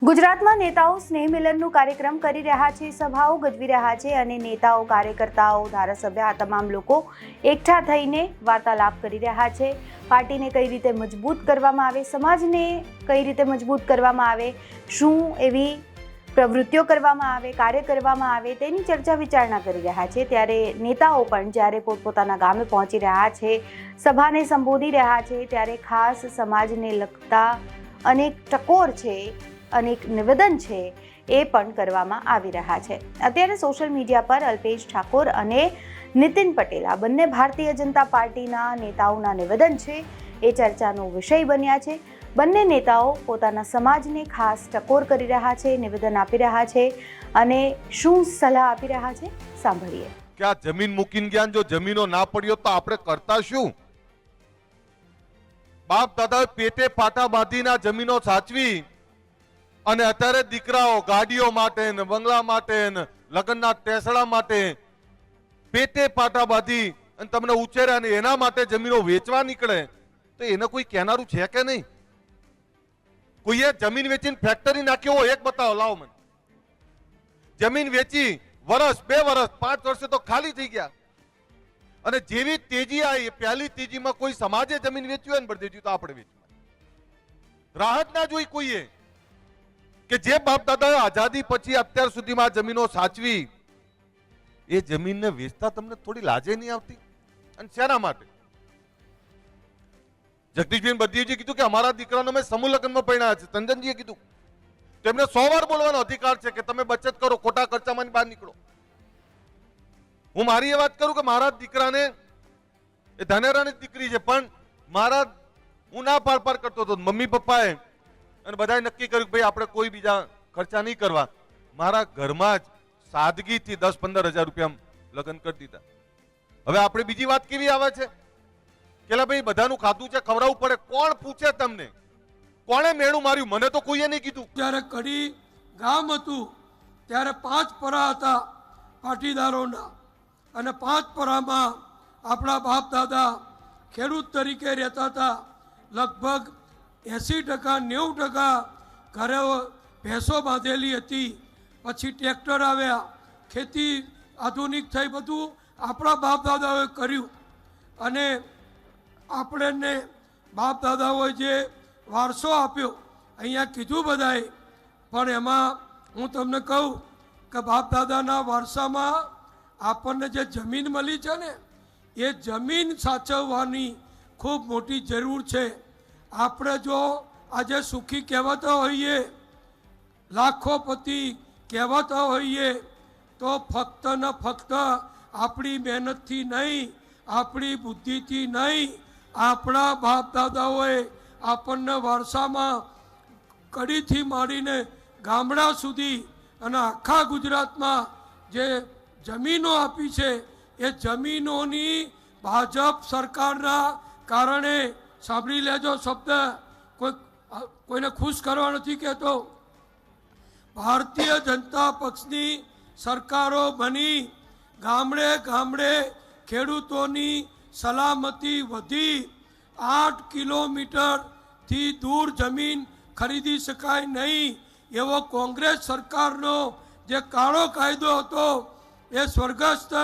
ગુજરાતમાં નેતાઓ સ્નેહ મિલનનું કાર્યક્રમ કરી રહ્યા છે, સભાઓ ગજવી રહ્યા છે અને નેતાઓ, કાર્યકર્તાઓ, ધારાસભ્ય આ તમામ લોકો એકઠા થઈને વાર્તાલાપ કરી રહ્યા છે. પાર્ટીને કઈ રીતે મજબૂત કરવામાં આવે, સમાજને કઈ રીતે મજબૂત કરવામાં આવે, શું એવી પ્રવૃત્તિઓ કરવામાં આવે, કાર્ય કરવામાં આવે તેની ચર્ચા વિચારણા કરી રહ્યા છે. ત્યારે નેતાઓ પણ જ્યારે પોતપોતાના ગામે પહોંચી રહ્યા છે, સભાને સંબોધી રહ્યા છે, ત્યારે ખાસ સમાજને લગતા અનેક ટકોર છે, અનેક નિવેદન છે એ પણ કરવામાં આવી રહ્યા છે. અત્યારે સોશિયલ મીડિયા પર અલ્પેશ ઠાકોર અને નીતિન પટેલ આ બંને ભારતીય જનતા પાર્ટીના નેતાઓના નિવેદન છે એ ચર્ચાનો વિષય બન્યા છે. બંને નેતાઓ પોતાના સમાજને ખાસ ટકોર કરી રહ્યા છે, નિવેદન આપી રહ્યા છે અને શું સલાહ આપી રહ્યા છે સાંભળીએ. કે આ જમીન મૂકીને ગયા, જો જમીનો ના પડ્યો તો આપણે કરતા શું? બાપ દાદા પેટે પાટા બાંધીને જમીનો સાચવી અને અત્યારે દીકરાઓ ગાડીઓ માટે ને બંગલા માટે ને લગ્નના ટેસડા માટે પેટે પાટા બાંધી અને તમને ઉછેર્યા ને એના માટે જમીનો વેચવા નીકળે તો એને કોઈ કહેનારું છે કે નહીં? કોઈએ જમીન વેચીને ફેક્ટરી નાખ્યો હોય એક બતાવો, લાવો મને. જમીન વેચી વર્ષ, 2 વર્ષ, 5 વર્ષે તો ખાલી થઈ ગયા અને જેવી તેજી આવી પહેલી તેજીમાં કોઈ સમાજે જમીન વેચ્યું હોય ને બળદેવજી તો આપણે વેચવા રાહત ના જોઈ કોઈએ કે જે બાપ દાદાએ આઝાદી પછી અત્યાર સુધીમાં જમીનો સાચવી એ જમીનને વેચતા તમને થોડી લાજે નહીં આવતી? અને શેના માટે? જગદીશભાઈ બળદેવજીએ કીધું કે અમારા દીકરાનો મેં સમૂહ લગ્નમાં પરણ્યા છે. તંજનજીએ કીધું તેમને 100 વાર બોલવાનો અધિકાર છે કે તમે બચત કરો, ખોટા ખર્ચામાં બહાર નીકળો. હું મારી એ વાત કરું કે મારા દીકરાને એ ધાનેરાની દીકરી છે પણ હું ના પાર કરતો હતો. મમ્મી પપ્પાએ અને બધાએ નક્કી કર્યું કે ભાઈ આપણે કોઈ બીજા ખર્ચા નહીં કરવા. મારા ઘરમાં જ સાદગીથી 10-15 હજાર રૂપિયા લગ્ન કરી દીધા. હવે આપણે બીજી વાત કેવી આવે છે કે ભાઈ બધાનું ખાધું છે, ખવડાવવું પડે. કોણ પૂછે તમને? કોણે મેણું માર્યું? મને તો કોઈએ નહીં કીધું. જ્યારે કડી ગામ હતું ત્યારે 5 પરા હતા પાટીદારોના અને 5 પરામાં આપણા બાપ દાદા ખેડૂત તરીકે રહેતા હતા. લગભગ 80% 90% ઘરે ભેંસો બાંધેલી હતી. પછી ટ્રેક્ટર આવ્યા, ખેતી આધુનિક થઈ, બધું આપણા બાપ દાદાઓએ કર્યું અને આપણને બાપ દાદાઓએ જે વારસો આપ્યો અહીંયા કીધું બધાએ, પણ એમાં હું તમને કહું કે બાપ દાદાના વારસામાં આપણને જે જમીન મળી છે ને એ જમીન સાચવવાની ખૂબ મોટી જરૂર છે. આપણે જો આજે સુખી કહેવાતા હોઈએ, લાખોપતિ કહેવાતા હોઈએ તો ફક્ત ને ફક્ત આપણી મહેનતથી નહીં, આપણી બુદ્ધિથી નહીં, આપણા બાપ દાદાઓએ આપણને વારસામાં કડીથી માંડીને ગામડા સુધી અને આખા ગુજરાતમાં જે જમીનો આપી છે એ જમીનોની ભાજપ સરકારના કારણે, સાંભળી લેજો શબ્દ, કોઈને ખુશ કરવા નથી કહેતો, ભારતીય જનતા પક્ષની સરકારો બની ગામડે ગામડે ખેડૂતોની સલામતી વધી. 8 કિલોમીટરથી દૂર જમીન ખરીદી શકાય નહીં એવો કોંગ્રેસ સરકારનો જે કાળો કાયદો હતો એ સ્વર્ગસ્થ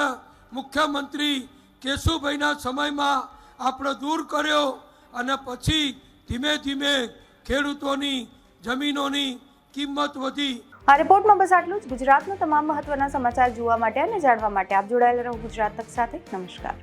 મુખ્યમંત્રી કેશુભાઈના સમયમાં આપણે દૂર કર્યો અને પછી ધીમે ધીમે ખેડૂતોની જમીનોની કિંમત વધી. આ રિપોર્ટમાં બસ આટલું જ. ગુજરાતના તમામ મહત્વના સમાચાર જોવા માટે અને જાણવા માટે આપ જોડાયેલા રહો ગુજરાત તક સાથે. નમસ્કાર.